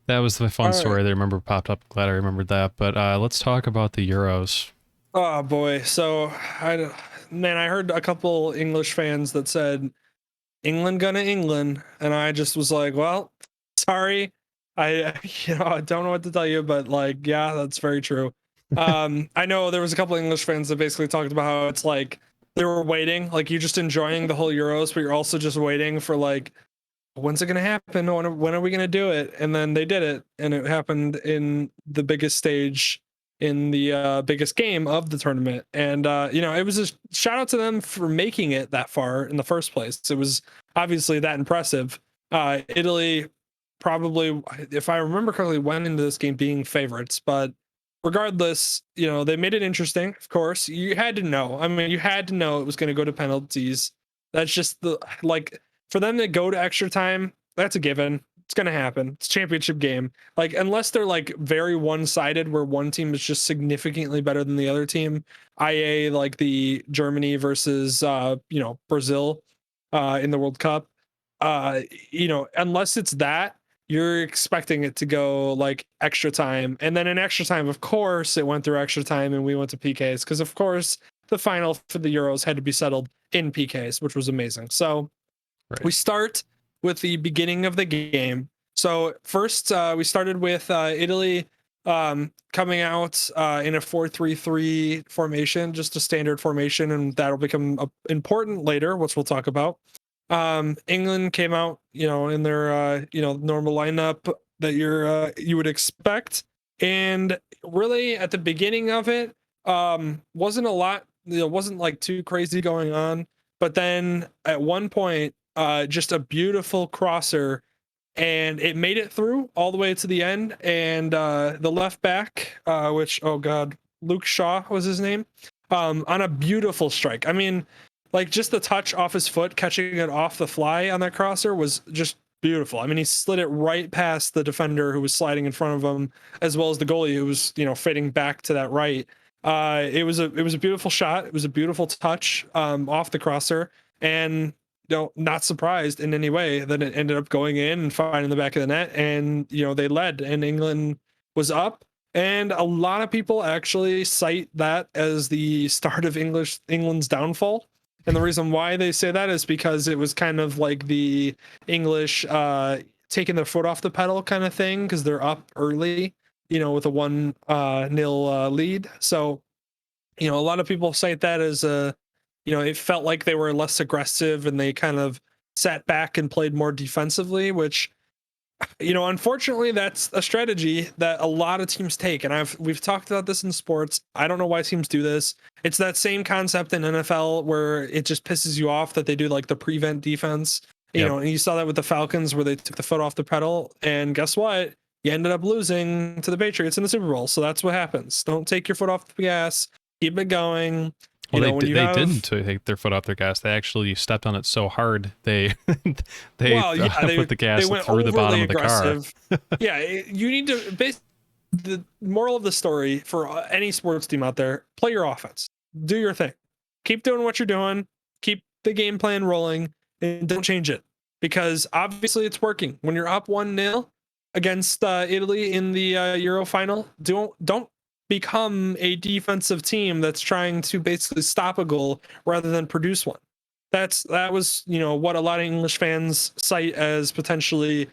That was the fun All right. story that I remember popped up. Glad I remembered that. But let's talk about the Euros. Oh boy. Man, I heard a couple English fans that said England gonna England, and I just was like, well, sorry. I I don't know what to tell you, but like, yeah, that's very true. I know there was a couple English fans that basically talked about how it's like they were waiting, like you're just enjoying the whole Euros, but you're also just waiting for like, when's it gonna happen? When are we gonna do it? And then they did it, and it happened in the biggest stage in the biggest game of the tournament. And it was a shout out to them for making it that far in the first place. It was obviously that impressive. Italy probably, if I remember correctly, went into this game being favorites, but regardless, they made it interesting. Of course, you had to know. I mean, you had to know it was going to go to penalties. That's just the like for them to go to extra time. That's a given. It's going to happen. It's a championship game. Like unless they're like very one-sided, where one team is just significantly better than the other team, IA like the Germany versus Brazil in the World Cup. Uh, unless it's that, you're expecting it to go like extra time. And then in extra time, of course, it went through extra time and we went to PKs because, of course, the final for the Euros had to be settled in PKs, which was amazing. So Right. we start with the beginning of the game. So first, we started with Italy coming out in a 4-3-3 formation, just a standard formation, and that'll become important later, which we'll talk about. England came out, in their normal lineup that you would expect, and really at the beginning of it, wasn't a lot. Wasn't like too crazy going on, but then at one point, just a beautiful crosser, and it made it through all the way to the end. And the left back, which oh god, Luke Shaw was his name, on a beautiful strike. I mean, like just the touch off his foot, catching it off the fly on that crosser was just beautiful. I mean, he slid it right past the defender who was sliding in front of him, as well as the goalie who was fading back to that right. It was a beautiful shot. It was a beautiful touch off the crosser, and not surprised in any way that it ended up going in and finding the back of the net. And they led, and England was up. And a lot of people actually cite that as the start of England's downfall. And the reason why they say that is because it was kind of like the English taking their foot off the pedal kind of thing, because they're up early, with a 1-0 lead. So, a lot of people cite that as it felt like they were less aggressive and they kind of sat back and played more defensively, which, unfortunately, that's a strategy that a lot of teams take. And we've talked about this in sports. I don't know why teams do this. It's that same concept in NFL where it just pisses you off that they do like the prevent defense. Yep. And you saw that with the Falcons where they took the foot off the pedal, and guess what? You ended up losing to the Patriots in the Super Bowl. So that's what happens. Don't take your foot off the gas. Keep it going. Well, When you they didn't have take their foot off their gas. They actually stepped on it so hard they they well, yeah, put the they gas went through the bottom overly of the car. aggressive. Yeah, you need to the moral of the story for any sports team out there: play your offense, do your thing, keep doing what you're doing, keep the game plan rolling, and don't change it, because obviously it's working. When you're up 1-0 against Italy in the Euro final, don't become a defensive team that's trying to basically stop a goal rather than produce one. That was what a lot of English fans cite as potentially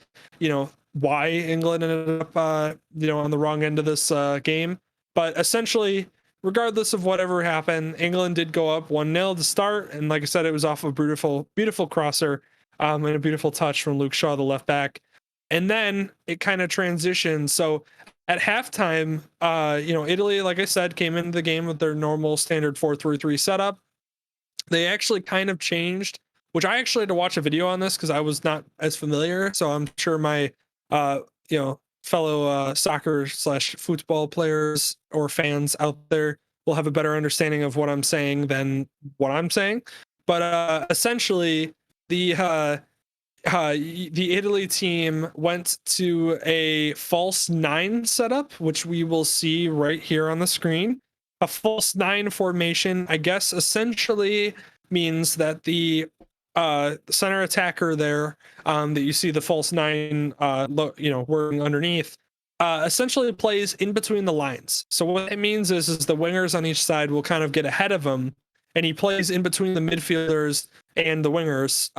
why England ended up on the wrong end of this game. But essentially, regardless of whatever happened, England did go up 1-0 to start, and like I said, it was off a beautiful crosser and a beautiful touch from Luke Shaw, the left back. And then it kind of transitioned. So at halftime, Italy, like I said, came into the game with their normal standard 4-3-3 setup. They actually kind of changed, which I actually had to watch a video on this because I was not as familiar. So I'm sure my uh fellow soccer slash football players or fans out there will have a better understanding of what I'm saying than what I'm saying. But essentially, the the Italy team went to a false nine setup, which we will see right here on the screen. A false nine formation, I guess, essentially means that the center attacker there, that you see the false nine, working underneath, essentially plays in between the lines. So what it means is the wingers on each side will kind of get ahead of him, and he plays in between the midfielders and the wingers.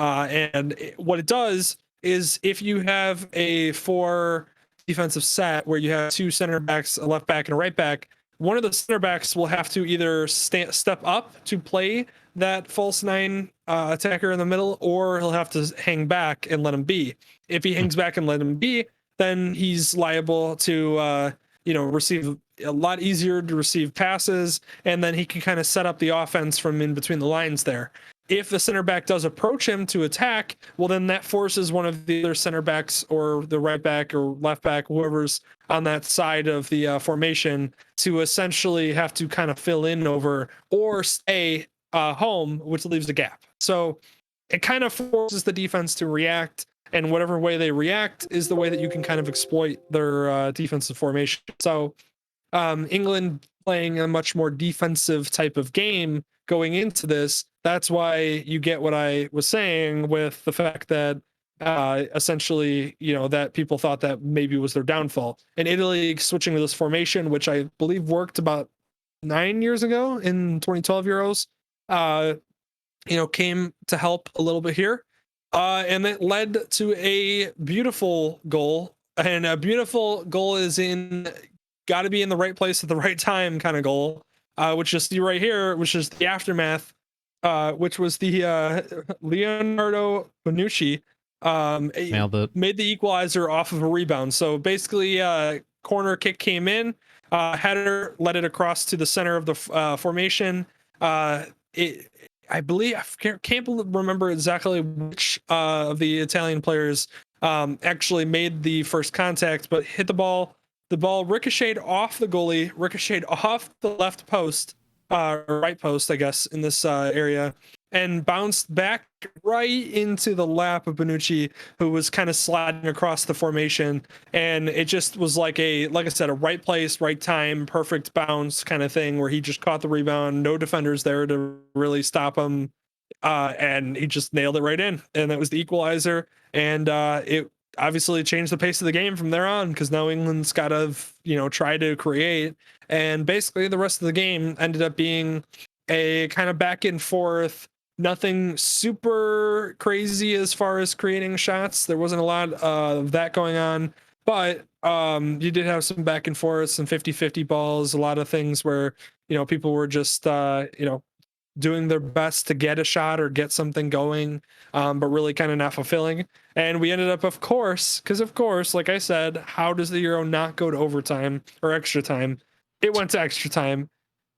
What it does is, if you have a four defensive set where you have two center backs, a left back, and a right back, one of the center backs will have to either step up to play that false nine attacker in the middle, or he'll have to hang back and let him be. If he hangs back and let him be, then he's liable to receive a lot easier to receive passes, and then he can kind of set up the offense from in between the lines there. If the center back does approach him to attack, well, then that forces one of the other center backs or the right back or left back, whoever's on that side of the formation, to essentially have to kind of fill in over or stay home, which leaves a gap. So it kind of forces the defense to react, and whatever way they react is the way that you can kind of exploit their defensive formation. So England playing a much more defensive type of game going into this. That's why you get what I was saying with the fact that essentially, that people thought that maybe was their downfall. And Italy switching to this formation, which I believe worked about 9 years ago in 2012 Euros, came to help a little bit here. And it led to a beautiful goal. And a beautiful goal is got to be in the right place at the right time kind of goal, which you see right here, which is the aftermath, which was the Leonardo Bonucci made the equalizer off of a rebound. So basically, corner kick came in, header led it across to the center of the formation. I believe, I can't remember exactly which of the Italian players actually made the first contact, but hit the ball. The ball ricocheted off the goalie, ricocheted off the left post, right post, I guess, in this area, and bounced back right into the lap of Bonucci, who was kind of sliding across the formation. And it just was like I said, a right place, right time, perfect bounce kind of thing, where he just caught the rebound, no defenders there to really stop him, and he just nailed it right in. And that was the equalizer. And it obviously changed the pace of the game from there on, because now England's got to try to create. And basically the rest of the game ended up being a kind of back and forth, nothing super crazy as far as creating shots. There wasn't a lot of that going on, but you did have some back and forth, some 50-50 balls, a lot of things where people were just doing their best to get a shot or get something going, but really kind of not fulfilling. And we ended up, of course, like I said, how does the Euro not go to overtime or extra time? It went to extra time,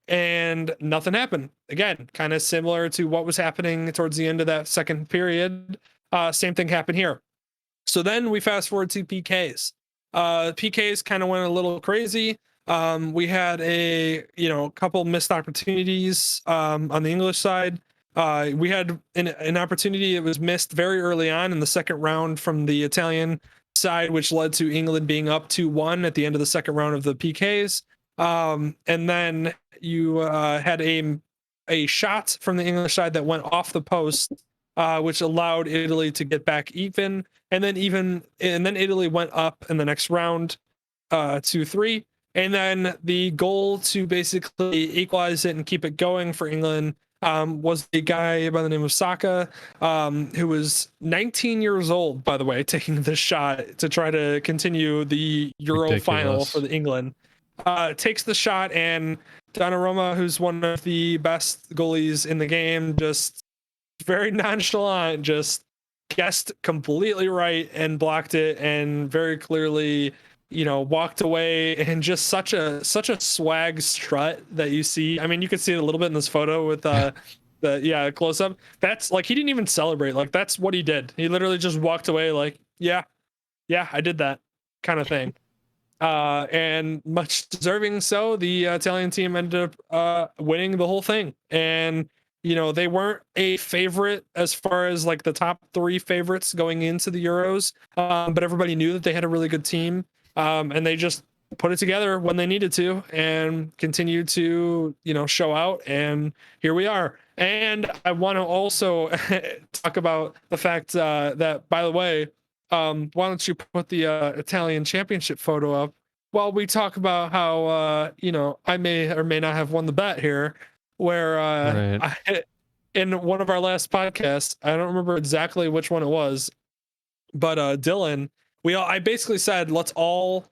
and nothing happened. Again, kind of similar to what was happening towards the end of that second period. Same thing happened here. So then we fast forward to PKs. PKs kind of went a little crazy. We had a couple missed opportunities on the English side. We had an opportunity that was missed very early on in the second round from the Italian side, which led to England being up 2-1 at the end of the second round of the PKs. And then you had a shot from the English side that went off the post, which allowed Italy to get back even. And then Italy went up in the next round, 2-3. And then the goal to basically equalize it and keep it going for England was a guy by the name of Saka, who was 19 years old, by the way, taking this shot to try to continue the Euro final for the England. Takes the shot, and Donnarumma, who's one of the best goalies in the game, just very nonchalant, just guessed completely right and blocked it, and very clearly walked away. And just such a swag strut that you see. I mean, you could see it a little bit in this photo with the close up. That's like, he didn't even celebrate. Like, that's what he did. He literally just walked away like, yeah, I did that kind of thing. And much deserving so. The Italian team ended up winning the whole thing. And they weren't a favorite as far as like the top 3 favorites going into the Euros, but everybody knew that they had a really good team. And they just put it together when they needed to and continued to, show out. And here we are. And I want to also talk about the fact that, by the way, why don't you put the Italian championship photo up while we talk about how I may or may not have won the bet here, where Right. in one of our last podcasts, I don't remember exactly which one it was, but Dylan, I basically said let's all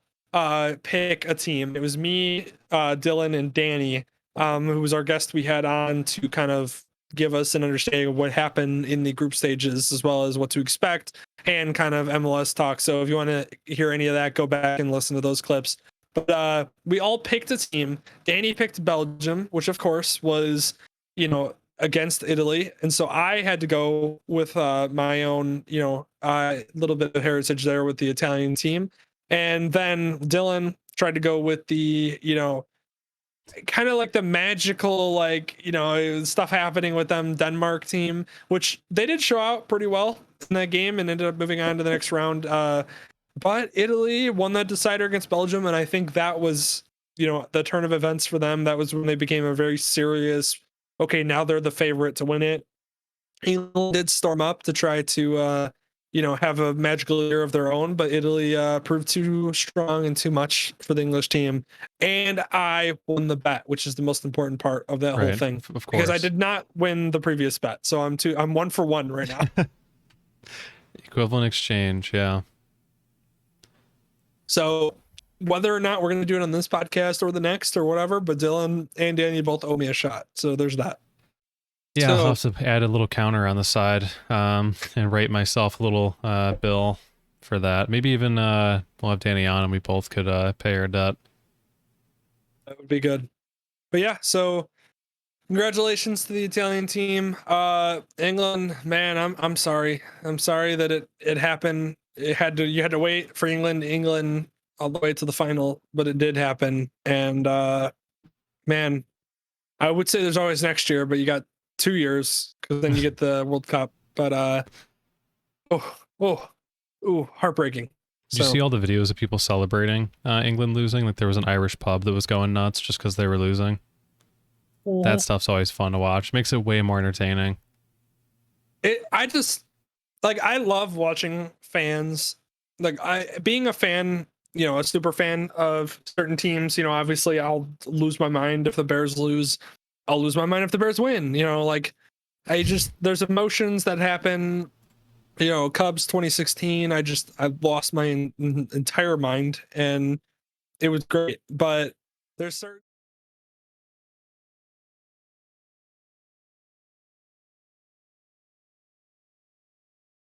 pick a team. It was me, Dylan, and Danny, who was our guest we had on to kind of give us an understanding of what happened in the group stages as well as what to expect and kind of MLS talk. So if you want to hear any of that, go back and listen to those clips. But we all picked a team. Danny picked Belgium, which of course was, against Italy, and so I had to go with my own, little bit of heritage there with the Italian team, and then Dylan tried to go with the, kind of like the magical, like, stuff happening with them Denmark team, which they did show out pretty well in that game and ended up moving on to the next round. But Italy won that decider against Belgium, and I think that was, the turn of events for them. That was when they became a very serious, okay, now they're the favorite to win it. England did storm up to try to have a magical year of their own, but Italy proved too strong and too much for the English team. And I won the bet, which is the most important part of that whole Right. thing. Of Because I course. did not win the previous bet. So I'm 1 for 1 right now. Equivalent exchange. Yeah. So whether or not we're gonna do it on this podcast or the next or whatever, but Dylan and Danny both owe me a shot. So there's that. Yeah, I'll So have to add a little counter on the side, and write myself a little bill for that. Maybe even we'll have Danny on and we both could pay our debt. that would be good. But yeah, so congratulations to the Italian team. England, man, I'm sorry. I'm sorry that it happened. You had to wait for England all the way to the final, but it did happen. And man, I would say there's always next year, but you got 2 years because then you get the World Cup. But heartbreaking. Did you see all the videos of people celebrating England losing? Like there was an Irish pub that was going nuts just because they were losing. That stuff's always fun to watch. Makes it way more entertaining. I just like, I love watching fans. Like, being a fan, a super fan of certain teams, obviously I'll lose my mind if the Bears lose. I'll lose my mind if the Bears win. Like, there's emotions that happen. Cubs 2016, I lost my entire mind, and it was great. But there's certain